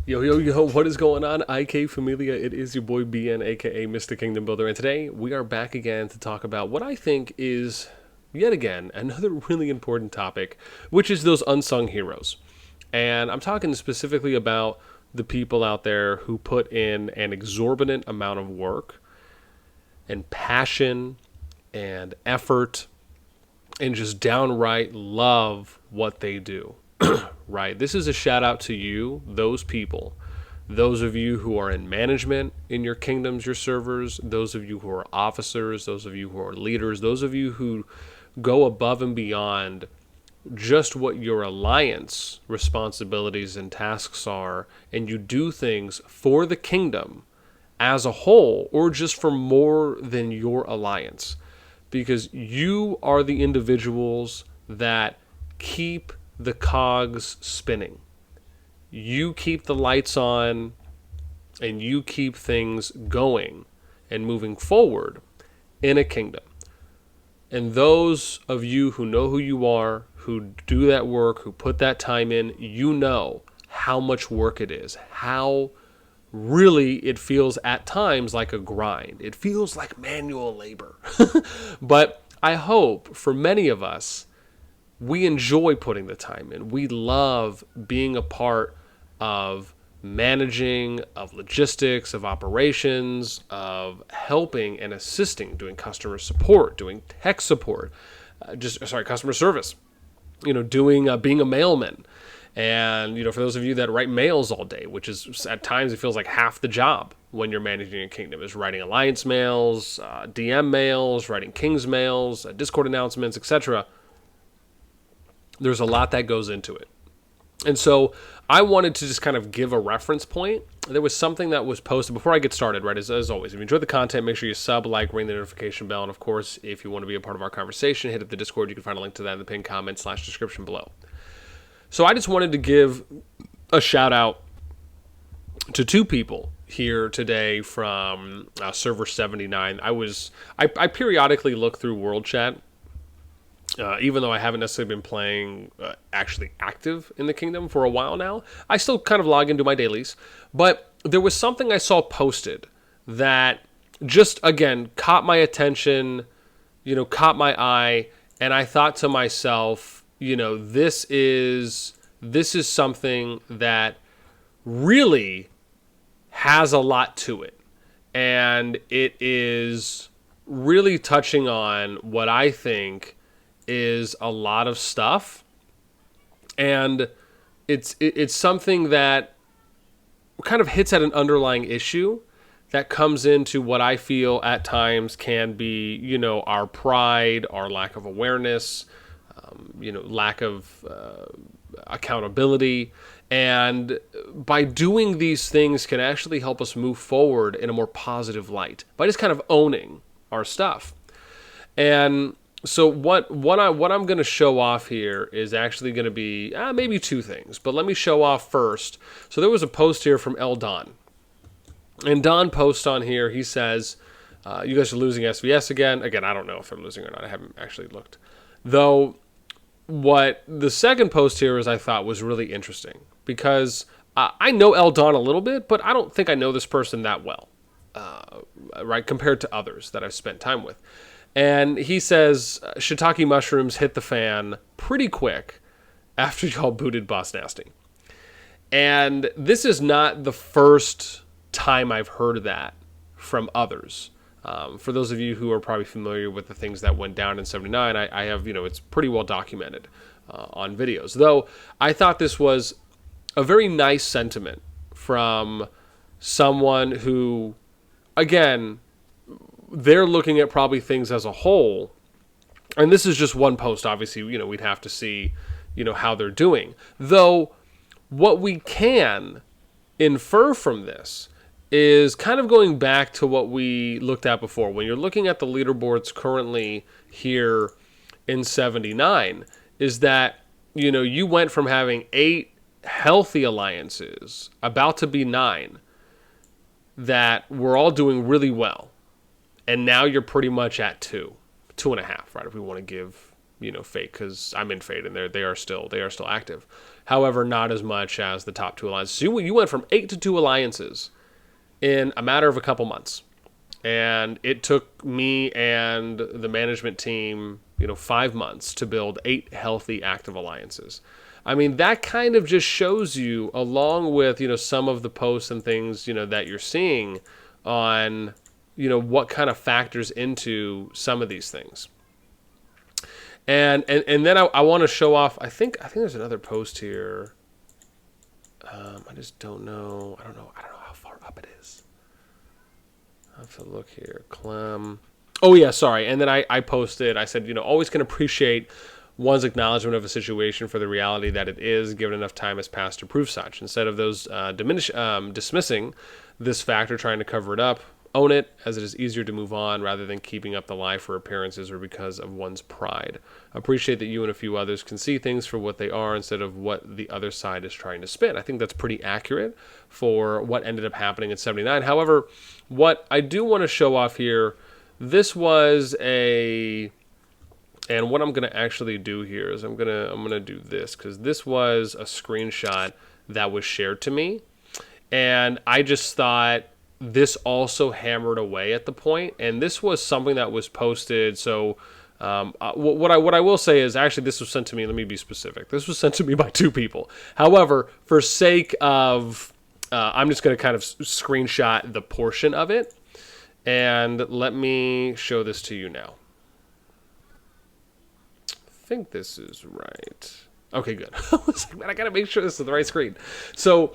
Yo, yo, yo, what is going on? IK Familia, it is your boy BN, aka Mr. Kingdom Builder, and today we are back again to talk about what I think is, yet again, another really important topic, which is those unsung heroes. And I'm talking specifically about the people out there who put in an exorbitant amount of work and passion and effort and just downright love what they do. Right? This is a shout out to you, those people, those of you who are in management in your kingdoms, your servers, those of you who are officers, those of you who are leaders, those of you who go above and beyond just what your alliance responsibilities and tasks are, and you do things for the kingdom as a whole, or just for more than your alliance, because you are the individuals that keep the cogs spinning. You keep the lights on and you keep things going and moving forward in a kingdom. And those of you who know who you are, who do that work, who put that time in, you know how much work it is, how really it feels at times like a grind. It feels like manual labor. But I hope for many of us, we enjoy putting the time in. We love being a part of managing, of logistics, of operations, of helping and assisting, doing customer support, doing tech support, customer service, doing, being a mailman. And, for those of you that write mails all day, which is at times it feels like half the job when you're managing a kingdom, is writing alliance mails, DM mails, writing king's mails, Discord announcements, etc. There's a lot that goes into it. And so I wanted to just kind of give a reference point. There was something that was posted before I get started, right? As always, if you enjoyed the content, make sure you sub, like, ring the notification bell. And of course, if you want to be a part of our conversation, hit up the Discord. You can find a link to that in the pinned comment / description below. So I just wanted to give a shout out to two people here today from server 79. I periodically look through World Chat. Even though I haven't necessarily been playing actually active in the kingdom for a while now, I still kind of log into my dailies. But there was something I saw posted that just, again, caught my attention, caught my eye. And I thought to myself, this is something that really has a lot to it. And it is really touching on what I think is a lot of stuff, and it's something that kind of hits at an underlying issue that comes into what I feel at times can be, our pride, our lack of awareness, lack of accountability, and by doing these things can actually help us move forward in a more positive light by just kind of owning our stuff. And so what I'm going to show off here is actually going to be maybe two things, but let me show off first. So there was a post here from El Don, and Don posts on here. He says, "You guys are losing SVS again." Again, I don't know if I'm losing or not. I haven't actually looked. Though, what the second post here is I thought was really interesting because I know El Don a little bit, but I don't think I know this person that well, right? Compared to others that I've spent time with. And he says, shiitake mushrooms hit the fan pretty quick after y'all booted Boss Nasty. And this is not the first time I've heard that from others. For those of you who are probably familiar with the things that went down in 79, I have, it's pretty well documented on videos. Though I thought this was a very nice sentiment from someone who, again, they're looking at probably things as a whole, and this is just one post. Obviously, we'd have to see, how they're doing. Though, what we can infer from this is kind of going back to what we looked at before. When you're looking at the leaderboards currently here in 79, is that, you went from having 8 healthy alliances, about to be 9, that were all doing really well. And now you're pretty much at 2.5, right? If we want to give, Fate, because I'm in Fate and they are still active. However, not as much as the top 2 alliances. So you went from 8 to 2 alliances in a matter of a couple months. And it took me and the management team, 5 months to build 8 healthy active alliances. I mean, that kind of just shows you, along with, some of the posts and things, that you're seeing on, what kind of factors into some of these things. And then I want to show off, I think there's another post here. I just don't know. I don't know how far up it is. I have to look here. Clem. Oh, yeah, sorry. And then I posted, I said, always can appreciate one's acknowledgement of a situation for the reality that it is, given enough time has passed to prove such. Instead of those dismissing this fact or trying to cover it up, own it, as it is easier to move on rather than keeping up the lie for appearances or because of one's pride. Appreciate that you and a few others can see things for what they are instead of what the other side is trying to spin. I think that's pretty accurate for what ended up happening in 79. However, what I do want to show off here, this was and what I'm going to actually do here is I'm going to do this, because this was a screenshot that was shared to me, and I just thought this also hammered away at the point, and this was something that was posted. So what I will say is, actually, this was sent to me. Let me be specific. This was sent to me by 2 people. However, for sake of, I'm just going to kind of screenshot the portion of it, and let me show this to you now. I think this is right. Okay, good. I was like, man, I gotta make sure this is the right screen. So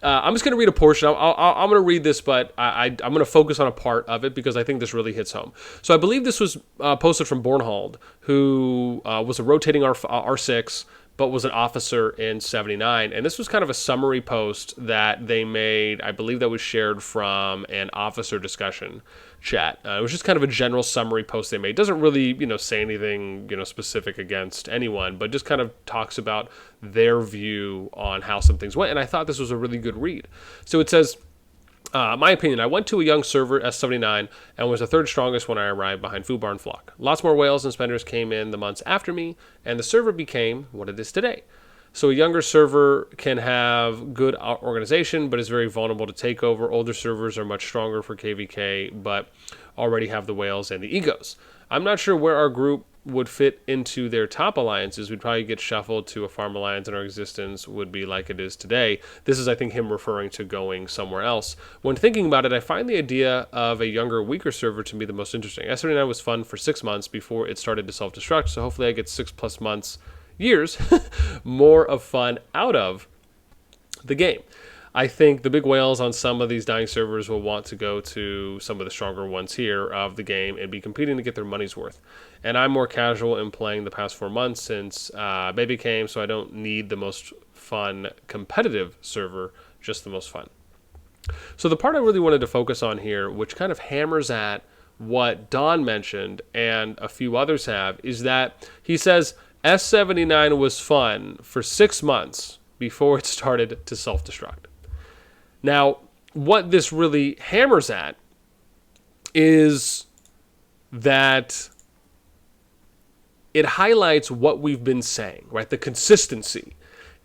I'm just gonna read a portion. I'm gonna read this, but I'm gonna focus on a part of it because I think this really hits home. So I believe this was posted from Bornhold, who was a rotating R6, but was an officer in 79. And this was kind of a summary post that they made. I believe that was shared from an officer discussion chat. It was just kind of a general summary post they made. It doesn't really, say anything, specific against anyone, but just kind of talks about their view on how some things went. And I thought this was a really good read. So it says, my opinion, I went to a young server, S79, and was the 3rd strongest when I arrived behind Foo Barn Flock. Lots more whales and spenders came in the months after me, and the server became what it is today. So a younger server can have good organization, but is very vulnerable to takeover. Older servers are much stronger for KVK, but already have the whales and the egos. I'm not sure where our group would fit into their top alliances. We'd probably get shuffled to a farm alliance, and our existence would be like it is today. This is, I think, him referring to going somewhere else. When thinking about it, I find the idea of a younger, weaker server to be the most interesting. S79 was fun for 6 months before it started to self-destruct, so hopefully I get 6+ months, years, more of fun out of the game. I think the big whales on some of these dying servers will want to go to some of the stronger ones here of the game and be competing to get their money's worth. And I'm more casual in playing the past 4 months since Baby came, so I don't need the most fun competitive server, just the most fun. So the part I really wanted to focus on here, which kind of hammers at what Don mentioned and a few others have, is that he says S79 was fun for 6 months before it started to self-destruct. Now, what this really hammers at is that it highlights what we've been saying, right? The consistency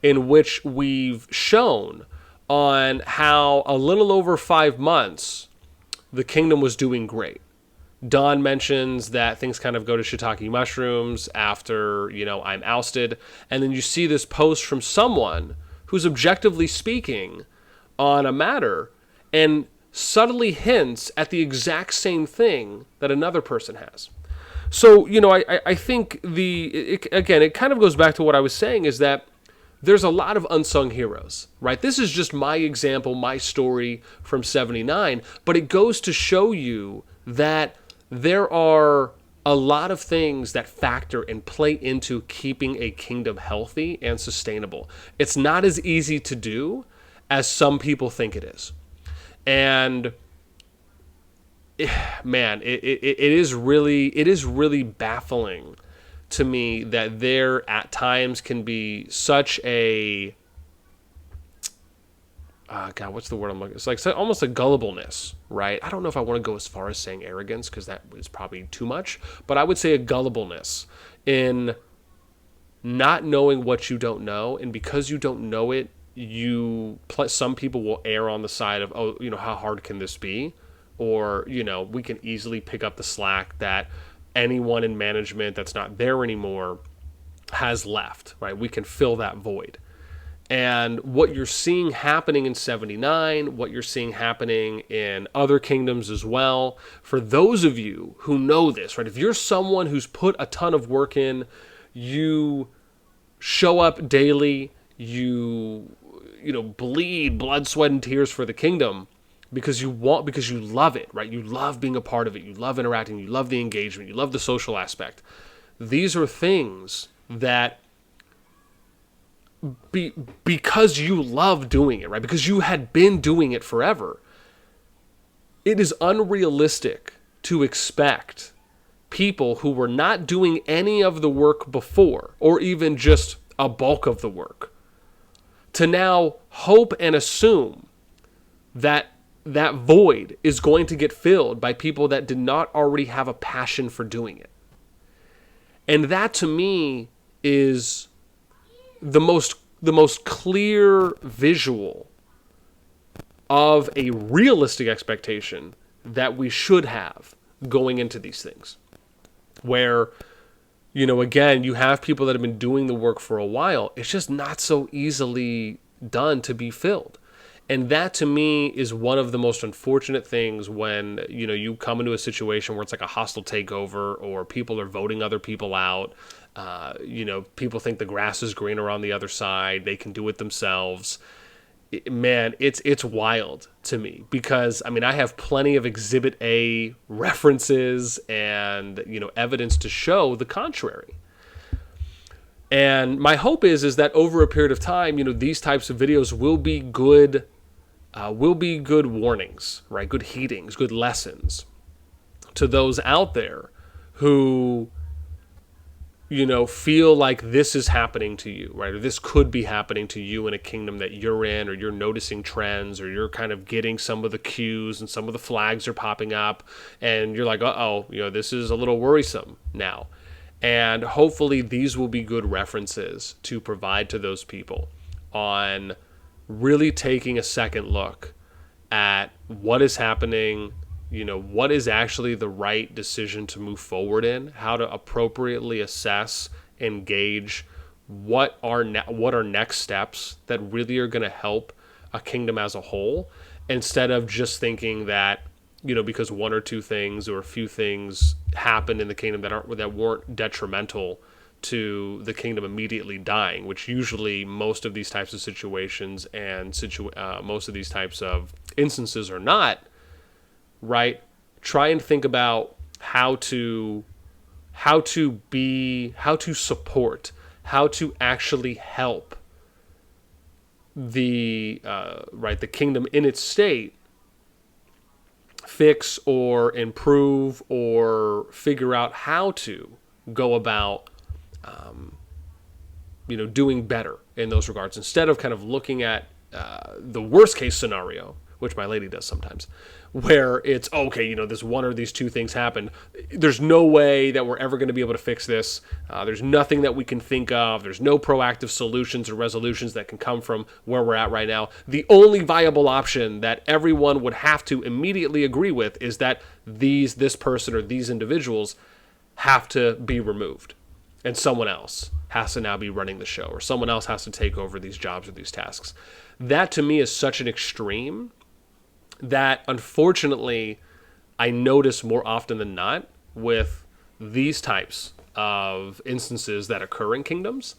in which we've shown on how a little over 5 months the kingdom was doing great. Don mentions that things kind of go to shiitake mushrooms after, I'm ousted. And then you see this post from someone who's objectively speaking on a matter and subtly hints at the exact same thing that another person has. So, I think it kind of goes back to what I was saying, is that there's a lot of unsung heroes, right? This is just my example, my story from 79, but it goes to show you that there are a lot of things that factor and play into keeping a kingdom healthy and sustainable. It's not as easy to do as some people think it is. And man, it is really baffling to me that there at times can be such a God, what's the word I'm looking? It's like almost a gullibleness, right? I don't know if I want to go as far as saying arrogance, because that is probably too much, but I would say a gullibleness in not knowing what you don't know, and because you don't know it, some people will err on the side of, oh, how hard can this be? Or, we can easily pick up the slack that anyone in management that's not there anymore has left, right? We can fill that void. And what you're seeing happening in 79, what you're seeing happening in other kingdoms as well, for those of you who know this, right? If you're someone who's put a ton of work in, you show up daily, you bleed blood, sweat, and tears for the kingdom because you love it, right? You love being a part of it. You love interacting. You love the engagement. You love the social aspect. These are things that because you love doing it, right? Because you had been doing it forever, it is unrealistic to expect people who were not doing any of the work before, or even just a bulk of the work, to now hope and assume that that void is going to get filled by people that did not already have a passion for doing it. And that, to me, is the most clear visual of a realistic expectation that we should have going into these things. Where, again, you have people that have been doing the work for a while. It's just not so easily done to be filled. And that, to me, is one of the most unfortunate things when, you come into a situation where it's like a hostile takeover, or people are voting other people out. People think the grass is greener on the other side. They can do it themselves. Man, it's wild to me because, I have plenty of Exhibit A references and, evidence to show the contrary. And my hope is that over a period of time, these types of videos will be good warnings, right? Good heatings, good lessons to those out there who, feel like this is happening to you, right? Or this could be happening to you in a kingdom that you're in, or you're noticing trends, or you're kind of getting some of the cues and some of the flags are popping up, and you're like, this is a little worrisome now. And hopefully these will be good references to provide to those people on really taking a second look at what is happening, what is actually the right decision to move forward in, how to appropriately assess, engage, what are next steps that really are going to help a kingdom as a whole, instead of just thinking that, because one or two things or a few things happened in the kingdom that weren't detrimental to the kingdom immediately dying, which usually most of these types of situations and most of these types of instances are not. Right? Try and think about how to support, how to actually help the kingdom in its state fix or improve or figure out how to go about doing better in those regards, instead of kind of looking at the worst case scenario, which my lady does sometimes, where it's, okay, this one or these two things happened. There's no way that we're ever going to be able to fix this. There's nothing that we can think of. There's no proactive solutions or resolutions that can come from where we're at right now. The only viable option that everyone would have to immediately agree with is that this person or these individuals have to be removed, and someone else has to now be running the show, or someone else has to take over these jobs or these tasks. That, to me, is such an extreme that, unfortunately, I notice more often than not with these types of instances that occur in kingdoms.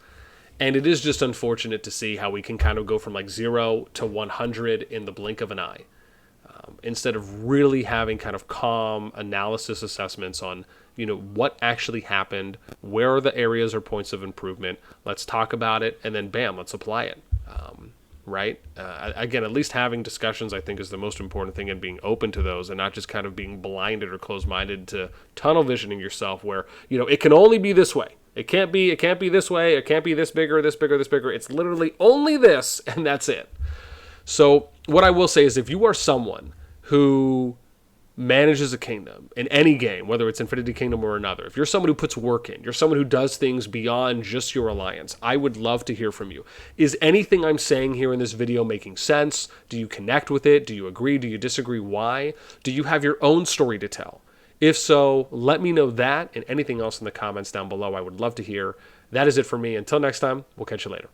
And it is just unfortunate to see how we can kind of go from like 0 to 100 in the blink of an eye, instead of really having kind of calm analysis assessments on, what actually happened, where are the areas or points of improvement, let's talk about it, and then bam, let's apply it. Right? Again, at least having discussions, I think, is the most important thing, and being open to those, and not just kind of being blinded or closed-minded to tunnel visioning yourself where, it can only be this way. It can't be this way. It can't be this bigger, this bigger, this bigger. It's literally only this, and that's it. So what I will say is, if you are someone who manages a kingdom in any game, whether it's Infinity Kingdom or another, if you're someone who puts work in, you're someone who does things beyond just your alliance, I would love to hear from you. Is anything I'm saying here in this video making sense? Do you connect with it? Do you agree? Do you disagree? Why? Do you have your own story to tell? If so, let me know that and anything else in the comments down below. I would love to hear. That is it for me. Until next time, we'll catch you later.